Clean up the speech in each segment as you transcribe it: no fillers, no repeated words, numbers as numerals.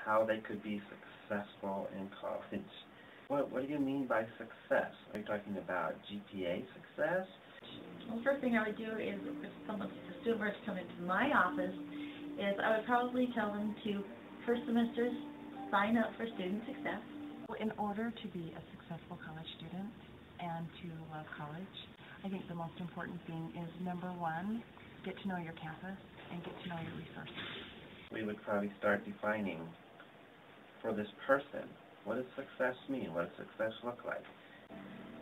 how they could be successful in college. What do you mean by success? Are you talking about GPA success? Well, the first thing I would do is, if a student were to come into my office, is I would probably tell them to, first semesters, sign up for student success. In order to be a successful college student and to love college, I think the most important thing is, number one, get to know your campus and get to know your resources. We would probably start defining for this person, what does success mean? What does success look like?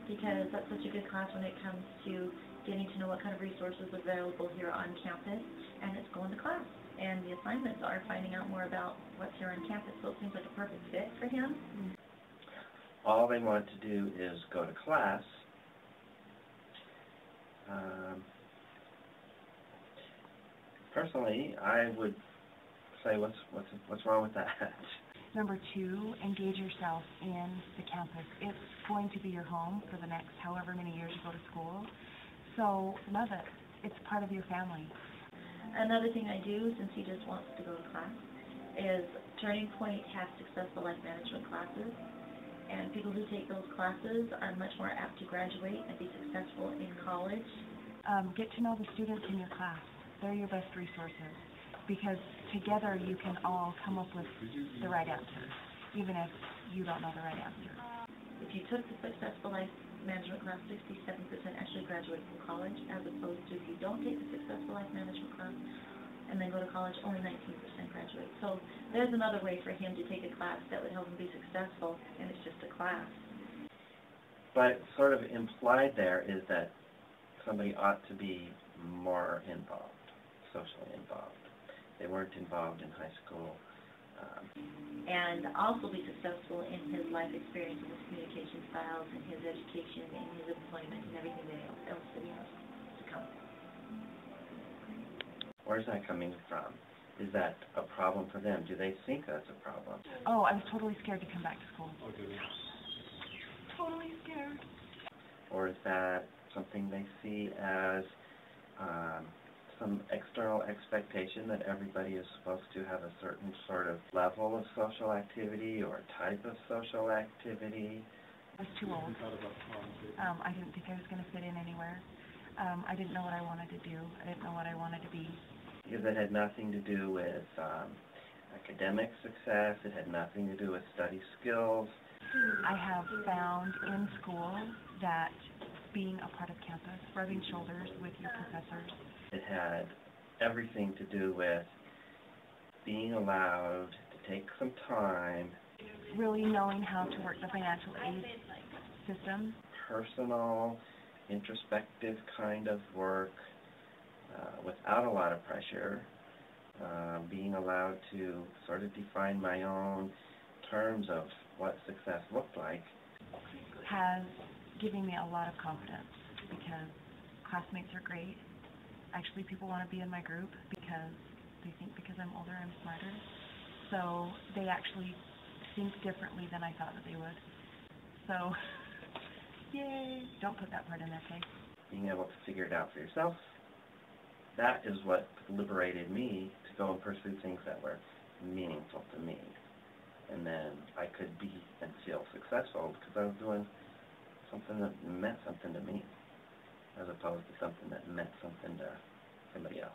Because that's such a good class when it comes to getting to know what kind of resources are available here on campus, and it's going to class. And the assignments are finding out more about what's here on campus, so it seems like a perfect fit for him. All they want to do is go to class. Personally, I would say, what's wrong with that? Number two, engage yourself in the campus. It's going to be your home for the next however many years you go to school. So love it. It's part of your family. Another thing I do, since he just wants to go to class, is Turning Point has successful life management classes. And people who take those classes are much more apt to graduate and be successful in college. Get to know the students in your class. They're your best resources, because together you can all come up with the right answer, even if you don't know the right answer. If you took the successful life management class, 67% actually graduate from college, as opposed to if you don't take the successful life management class and then go to college, only 19% graduate. So there's another way for him to take a class that would help him be successful, and it's just a class. But sort of implied there is that somebody ought to be more involved, socially involved. They weren't involved in high school. And also be successful in his life experience and his communication styles and his education and his employment and everything else that he has to come. Where's that coming from? Is that a problem for them? Do they think that's a problem? Oh, I was totally scared to come back to school. Totally scared. Or is that something they see as some external expectation that everybody is supposed to have a certain sort of level of social activity or type of social activity? I was too old. I didn't think I was going to fit in anywhere. I didn't know what I wanted to do. I didn't know what I wanted to be. Because it had nothing to do with academic success. It had nothing to do with study skills. I have found in school that being a part of campus, rubbing shoulders with your professors. It had everything to do with being allowed to take some time. Really knowing how to work the financial aid system. Personal, introspective kind of work without a lot of pressure. Being allowed to sort of define my own terms of what success looked like. Has given me a lot of confidence, because classmates are great. Actually, people want to be in my group because they think because I'm older I'm smarter. So they actually think differently than I thought that they would. So, yay! Don't put that part in there, okay? Being able to figure it out for yourself, that is what liberated me to go and pursue things that were meaningful to me. And then I could be and feel successful because I was doing something that meant something to me, as opposed to something that meant something to somebody else.